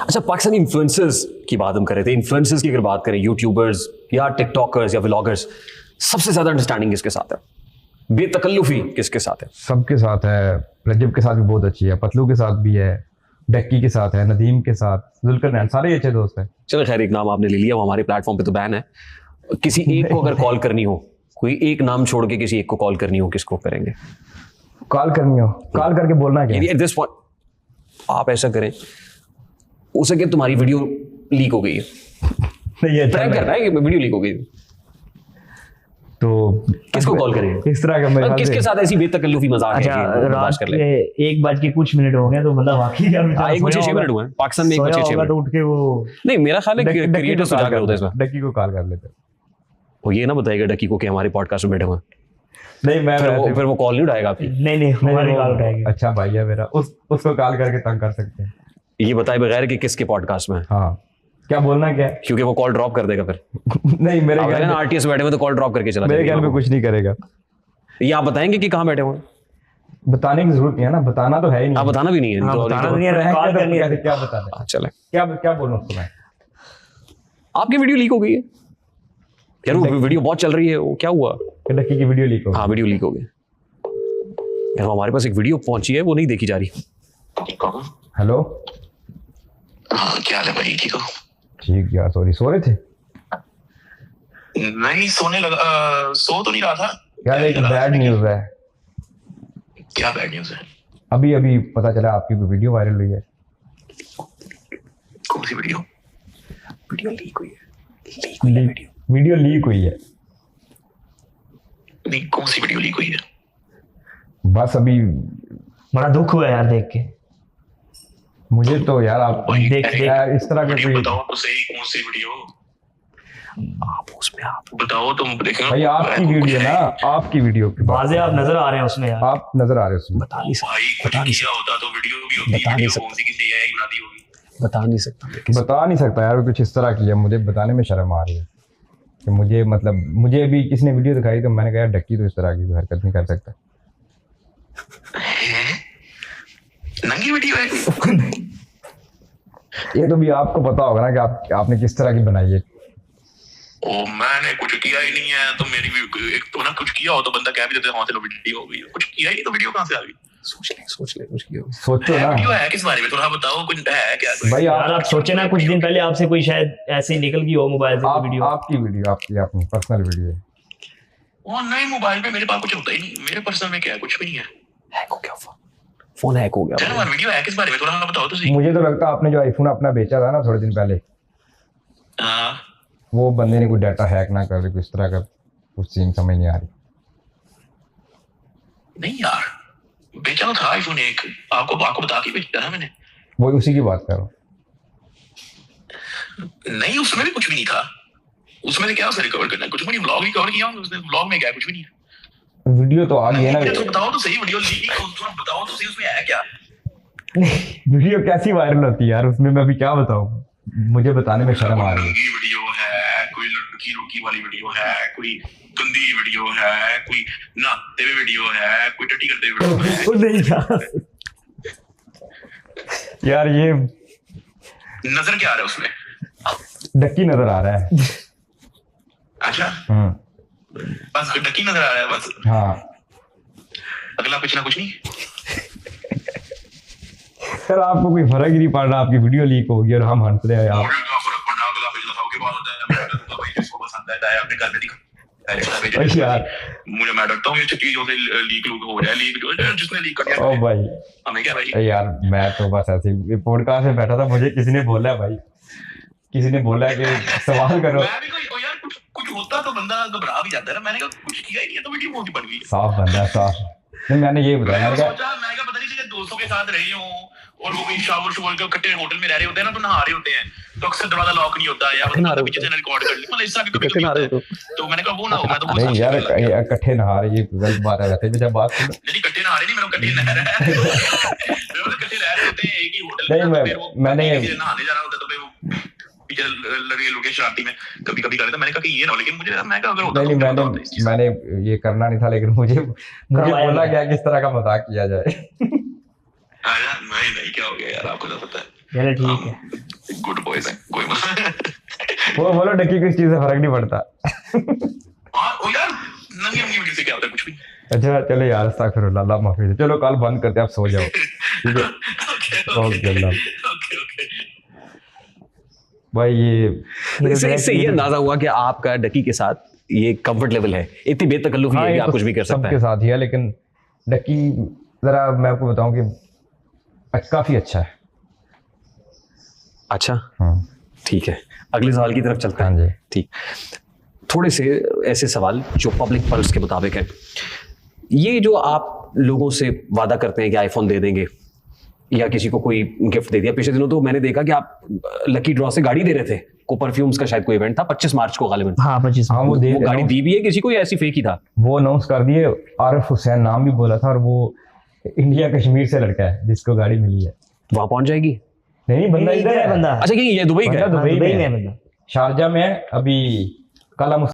अच्छा, पाकिस्तानी इन्फ्लुएंसर्स की बात हम कर रहे थे। इन्फ्लुएंसर्स की अगर बात करें, यूट्यूबर्स या टिकटॉकर्स या व्लॉगर्स, सबसे ज्यादा अंडरस्टैंडिंग किसके साथ है? बेतकल्लुफी किसके साथ है? सबके साथ है। रजब के साथ भी बहुत अच्छी है, पतलू के साथ भी है, डक्की के साथ है, नदीम के साथ, जुल्करनैन, सारे अच्छे दोस्त हैं। चलो खैर, एक नाम आपने ले लिया, वो हमारे प्लेटफॉर्म पे तो बैन है। किसी एक को अगर कॉल करनी हो, कोई एक नाम छोड़ के किसी एक को कॉल करनी हो, किसको करेंगे? कॉल करनी हो, कॉल करके बोलना क्या? एट दिस पॉइंट आप ऐसा करें, उसे कि तुम्हारी वीडियो लीक हो गई है, नहीं है, प्रैंक करना है कि वीडियो लीक हो गई, तो किसको कॉल करेंगे? इस तरह का मेरे ख्याल किसके से साथ ऐसी बेतकल्लुफी मजाक है कि अच्छा, बर्दाश्त रात कर ले? के 1:06 हो गए तो बंदा वाकई क्या बेचारा 1:06 सोया हुए हैं पाकिस्तान में। सोया 1:06 होगा तो उठ के वो नहीं, मेरा ख्याल है कि क्रिएटर्स तो जाकर होता है इसमें। डक्की को कॉल कर लेते। वो ये ना बताएगा डकी को कि हमारे पॉडकास्ट में बैठे हुए हैं, नहीं, मैं फिर वो कॉल नहीं उठाएगा आपकी। नहीं हमारी कॉल उठाएगी। अच्छा भाई है मेरा, उसको कॉल करके तंग कर सकते हैं। ये बताए बगैर कि किसके पॉडकास्ट में है, हाँ, क्या बोलना क्या है? क्योंकि वो कॉल ड्रॉप कर देगा फिर। नहीं, मेरे ख्याल में आरटीएस बैठे हुए तो कॉल ड्रॉप करके चला मेरे जाएगा। ख्याल में कुछ नहीं करेगा। ये आप बताएंगे कि कहाँ बैठे हुए हैं? बताने की जरूरत नहीं है ना, बताना तो है ही नहीं। आप बताना भी नहीं है। हाँ, तो बताना नहीं है, कॉल करनी है। क्या बता दें? हाँ, चले, क्या बोलूं उसको मैं? आपकी वीडियो लीक हो गई है यार, वो वीडियो बहुत चल रही है, वो क्या हुआ? डक्की की वीडियो लीक हो गई। हाँ, वीडियो लीक हो गई यार, हमारे पास एक वीडियो पहुंची है, वो नहीं देखी जा रही। हेलो, हाँ, क्या हाल है भाई? ठीक हो? ठीक यार, सॉरी, सो रहे थे? नहीं, सोने लगा। सो तो नहीं रहा था यार, एक बैड न्यूज है। क्या बैड न्यूज है? अभी पता चला आपकी कोई वीडियो वायरल हुई है। कौन सी वीडियो? वीडियो लीक हुई है। वीडियो लीक हुई है। नहीं, कौन सी वीडियो लीक हुई है? बस अभी बड़ा दुख हुआ यार देख के। मुझे तो यार आप देख यार इस तरह का वीडियो कोई बताओ तो सही, कौन सी वीडियो? आप उसमें आप बताओ तुम देखेंगे भाई, आपकी वीडियो ना, आपकी वीडियो की बात, वाजे आप नजर आ रहे हैं उसमें यार। आप नजर आ रहे हो उसमें। बता नहीं सकता, भाई, कुछ किया होता तो वीडियो भी होती। बता नहीं वीडियो सकता। कौन सी किसी एआई बनाती होगी? बता नहीं सकता। बता नहीं सकता यार, कुछ इस तरह की है, मुझे बताने में शर्म आ रही है कि मुझे अभी किसी ने वीडियो दिखाई तो मैंने कहा यार, डक्की तो इस तरह की हरकत नहीं कर सकता। नंगी वीडियो है? ये तो भी आपको पता होगा ना कि आपने किस तरह की बनाई है। ओ, मैंने कुछ किया ही नहीं है। तो मेरी एक तो ना, कुछ किया हो तो बंदा कह भी देते, हाँ चलो वीडियो हो गई। कुछ किया ही नहीं तो वीडियो कहाँ से आ गई? सोच ले कुछ किया। सोचो ना वीडियो है किस बारे में? थोड़ा बताओ, कुछ है क्या? भाई, यार आप सोचे ना, कुछ दिन पहले आपसे कोई शायद ऐसे ही निकल गई हो मोबाइल से वीडियो। आपकी वीडियो, आपकी अपनी पर्सनल वीडियो है। वो नहीं, मोबाइल पे मेरे पास कुछ होता ही नहीं। मेरे पर्सनल में क्या है? कुछ भी नहीं है। हैक हो गया फोन हैक हो गया। चलो यार, वीडियो है किस बारे में? थोड़ा बताओ तो सही। मुझे तो लगता है आपने जो आईफोन अपना बेचा था ना थोड़े दिन पहले, हाँ, वो बंदे ने कोई डाटा हैक ना कर, किस तरह का कुछ सीन समझ नहीं आ रही। नहीं यार, बेचा तो था आईफोन एक। आपको बता के बेचा था मैंने। वो उसी की बात करो। नहीं, उसमें भी कुछ भी नहीं था। उसमें से क्या उसे रिकवर करना? कुछ भी नहीं। ब्लॉग ही कवर किया उसने। ब्लॉग में क्या? कुछ भी नहीं है। वीडियो तो आ गई है ना। तो बताओ तो सही, वीडियो लीक बताओ तो सही, उसमें है क्या? वीडियो कैसी वायरल होती है यार, उसमें मैं अभी क्या बताऊं, मुझे बताने में शर्म आ रही है। नंगी वीडियो है, कोई लड़की रोकी वाली वीडियो है, कोई गंदी वीडियो है, कोई नहाते हुए वीडियो है, कोई टट्टी करते हुए वीडियो है। ओ नहीं यार, यार ये नजर क्या आ रहा है उसमें? डक्की नजर आ रहा है। अच्छा, बस डक्की नजर आ रहा है बस? हाँ, अगला पिछला कुछ नहीं। सर आपको कोई फर्क ही नहीं पड़ रहा, आपकी वीडियो लीक होगी और हम हंस रहे हैं आप। मुझे क्या फर्क पड़ना? अगला पिछला सबके पास होता है। मैं तो भाई जिसको पसंद है अपने घर में दिखा। यार मुझे, मैं डरता हूँ ये चीजों से लीक हो जाए। लीक जो जिसने लीक कर दिया, ओ भाई, हमें क्या भाई? यार मैं तो बस ऐसे पॉडकास्ट में बैठा था, मुझे किसी ने बोला है भाई, किसी ने बोला है कि सवाल करो। मैं भी कोई यार, कुछ होता तो बंदा घबरा भी जाता है ना। मैंने कहा कुछ किया ही नहीं है तो वीडियो बहुत बन गई। साफ बंदा है, साफ। नहीं, मैंने ये बताया, मैंने कहा पता नहीं चले दोस्तों के साथ रही हूँ और वो भी शावर के इकट्ठे होटल में रह रहे होते हैं ना, तो नहा रहे होते हैं, तो अक्सर दरवाजा लॉक नहीं होता या पीछे से रिकॉर्ड कर ली, मतलब इस तरह कभी होता है। तो मैंने कहा वो ना होगा तो वो नहीं यार, इकट्ठे नहा रहे, ये गलत बात है वैसे भी। जब बात नहीं, इकट्ठे नहा रहे नहीं, मेरे इकट्ठे नहा रहे हैं। इकट्ठे रह रहे होते हैं एक ही होटल में, फिर वो मैंने नहाने जाना होता है तो फिर वो पीछे लड़के लोग शादी में कभी कभी कर लेता। मैंने कहा कि ये ना हो, लेकिन मुझे मैं कहा अगर होता नहीं, मैंने ये करना नहीं था, लेकिन मुझे बोला गया किस तरह का मजाक किया जाए। नहीं क्या हो गया यार, आपको तो पता है। चलो ठीक है। गुड बॉयज हैं, कोई मसला वो बोलो डक्की को इस चीज से फर्क नहीं पड़ता। हाँ ओ यार, नंगी नंगी वीडियो से क्या होता है, कुछ भी। अच्छा चलो यार, अस्तगफिरुल्लाह, अल्लाह माफी दे। चलो कल बंद करते, आप सो जाओ, ठीक है? ओके अल्लाह। ओके भाई ये इससे ये अंदाजा हुआ कि आपका डकी के साथ ये कंफर्ट लेवल है, इतनी बेतकल्लुफी है कि ये आप तो कुछ भी कर सकते सबके हैं। साथ ही है, लेकिन डक्की जरा मैं आपको बताऊं कि काफी अच्छा है। अच्छा, हाँ ठीक है, अगले सवाल की तरफ चलते हाँ हैं। जी। ठीक, थोड़े से ऐसे सवाल जो पब्लिक पल्स के मुताबिक है। ये जो आप लोगों से वादा करते हैं कि आईफोन दे देंगे या किसी को कोई गिफ्ट दे दिया, पिछले दिनों तो मैंने देखा कि आप लकी ड्रॉ से गाड़ी दे रहे थे, को परफ्यूम्स का शायद कोई इवेंट था 25 मार्च को गालिबन। हाँ 25। हाँ वो गाड़ी दी भी है किसी को या ऐसी फेक ही था? वो अनाउंस कर दिए, आरिफ हुसैन नाम भी बोला था, और वो इंडिया कश्मीर से लड़का है जिसको गाड़ी मिली है। वहां पहुंच जाएगी? नहीं बंदा इधर है, बंदा अच्छा, कि ये दुबई का है? बंदा दुबई दुबई में में है, है बंदा। शारजा में है। अभी कल हम